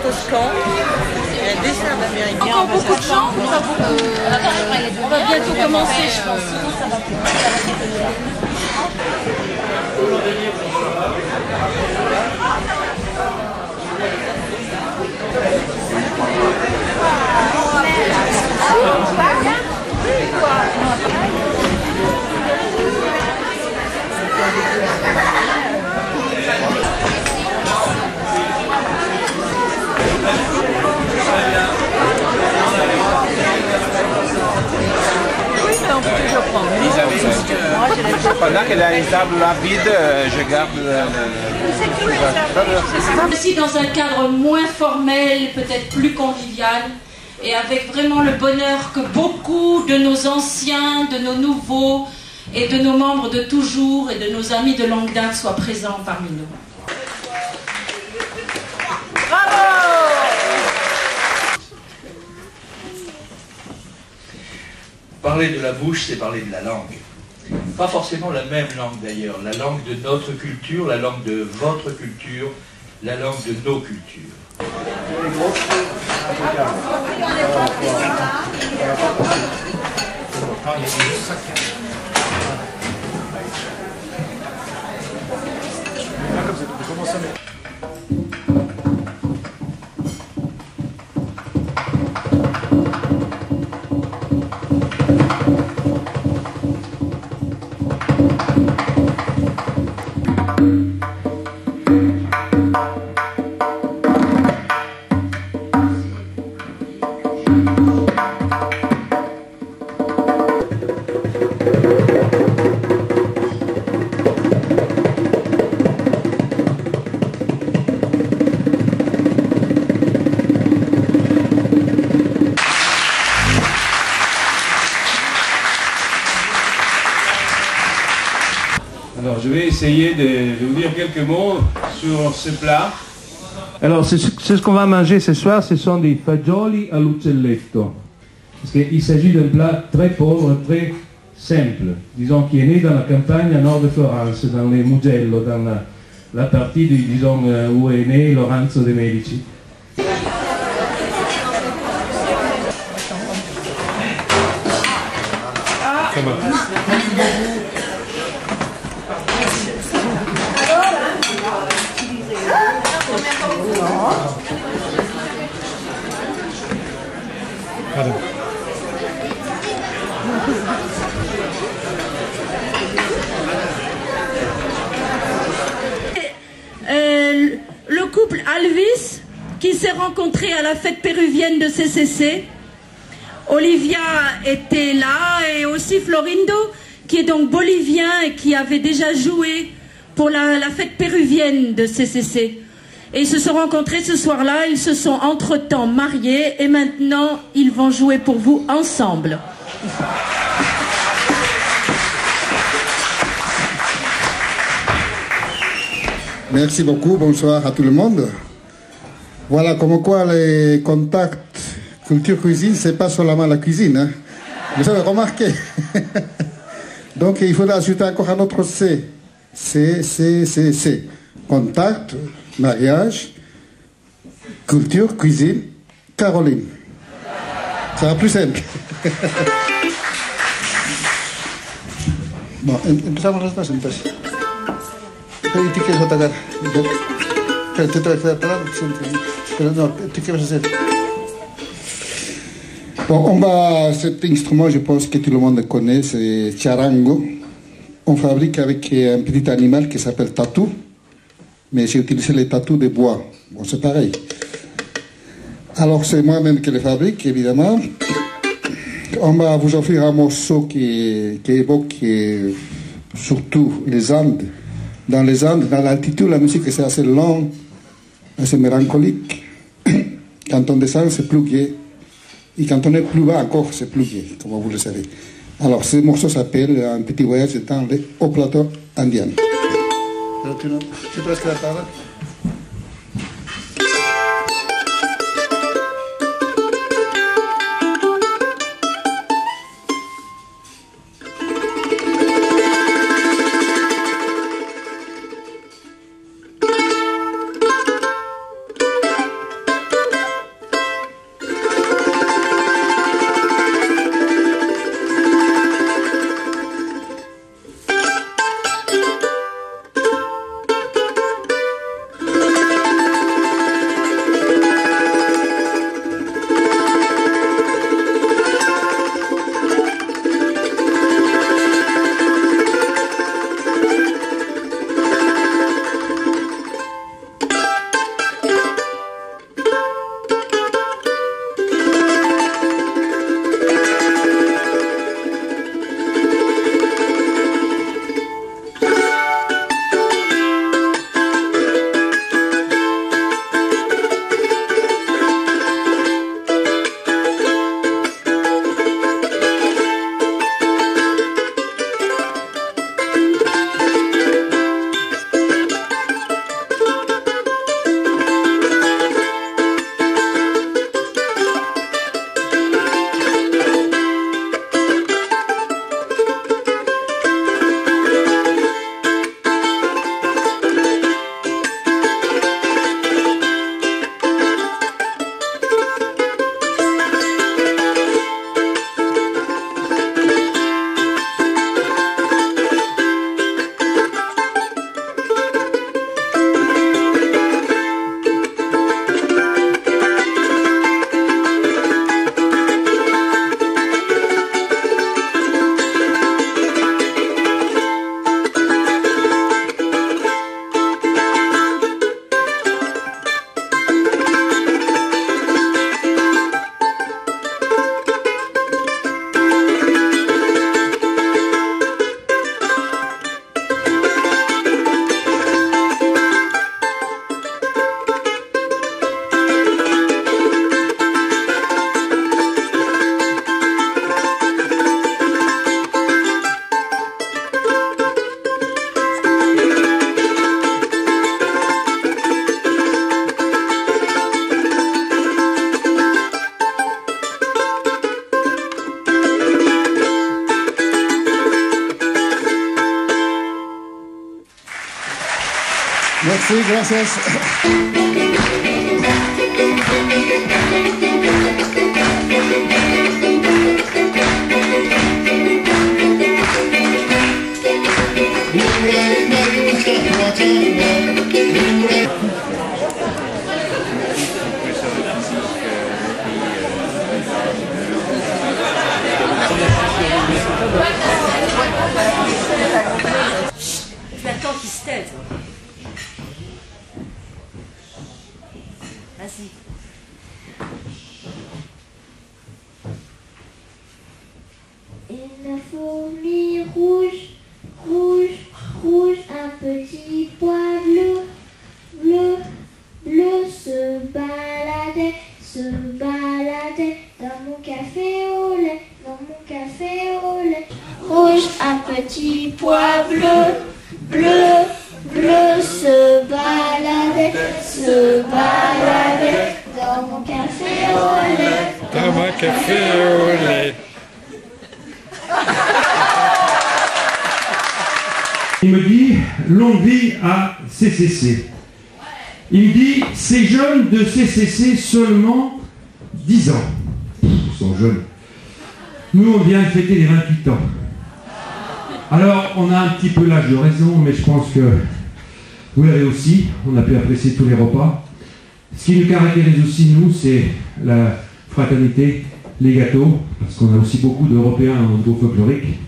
toscan, et un dessert d'américain. Encore beaucoup de gens, on va bientôt commencer, je pense. Sinon, ça va Pendant qu'elle a une table là vide, je garde Ici, dans un cadre moins formel, peut-être plus convivial, et avec vraiment le bonheur que beaucoup de nos anciens, de nos nouveaux, et de nos membres de toujours, et de nos amis de longue date soient présents parmi nous. Parler de la bouche, c'est parler de la langue. Pas forcément la même langue d'ailleurs, la langue de notre culture, la langue de votre culture, la langue de nos cultures. Alors je vais essayer de vous dire quelques mots sur ce plat. Alors c'est ce qu'on va manger ce soir, ce sont des fagioli all'uccelletto. Parce qu'il s'agit d'un plat très pauvre, très simple, disons qui est né dans la campagne à nord de Florence, dans les Mugello, dans la partie disons, où est né Lorenzo de' Medici. Le couple Alvis qui s'est rencontré à la fête péruvienne de CCC. Olivia était là et aussi Florindo qui est donc bolivien et qui avait déjà joué pour la fête péruvienne de CCC. Et ils se sont rencontrés ce soir-là, ils se sont entre-temps mariés et maintenant ils vont jouer pour vous ensemble. Merci beaucoup, bonsoir à tout le monde. Voilà, comme quoi les contacts culture-cuisine, c'est pas seulement la cuisine. Hein. Vous avez remarqué. Donc il faudra ajouter encore un autre C. C. Contact, mariage, culture, cuisine, Caroline. Ça va plus simple. Bon, empezamos las presentaciones. Pero ¿y tú quieres atacar? Pero tú te vas a quedar parado. Pero no, ¿tú qué vas a hacer? Bon, cet instrument, je pense que tout le monde connaît, c'est charango. On fabrique avec un petit animal qui s'appelle tatou. Mais j'ai utilisé les tatous de bois. Bon, c'est pareil. Alors, c'est moi-même qui le fabrique, évidemment. On va vous offrir un morceau qui évoque surtout les Andes. Dans les Andes, dans l'altitude, la musique c'est assez lente, assez mélancolique. Quand on descend, c'est plus gai. Et quand on est plus bas encore, c'est plus gai, comme vous le savez. Alors, ce morceau s'appelle Un petit voyage dans les hauts plateaux indiens. Tu te laisses la table. Merci, gracias. J'attends qu'il se taise. Vas-y. Et la fourmi rouge, rouge, rouge, un petit pois bleu, bleu, bleu, se baladait dans mon café au lait, dans mon café au lait. Rouge, un petit pois bleu, bleu, bleu, se baladait dans mon café au lait. Dans mon café au lait. Il me dit longue vie à CCC. Il me dit ces jeunes de CCC seulement 10 ans. Ils sont jeunes. Nous on vient de fêter les 28 ans. Alors on a un petit peu l'âge de raison, mais je pense que vous l'avez aussi. On a pu apprécier tous les repas. Ce qui nous caractérise aussi nous, c'est la fraternité, les gâteaux, parce qu'on a aussi beaucoup d'Européens au niveau folklorique.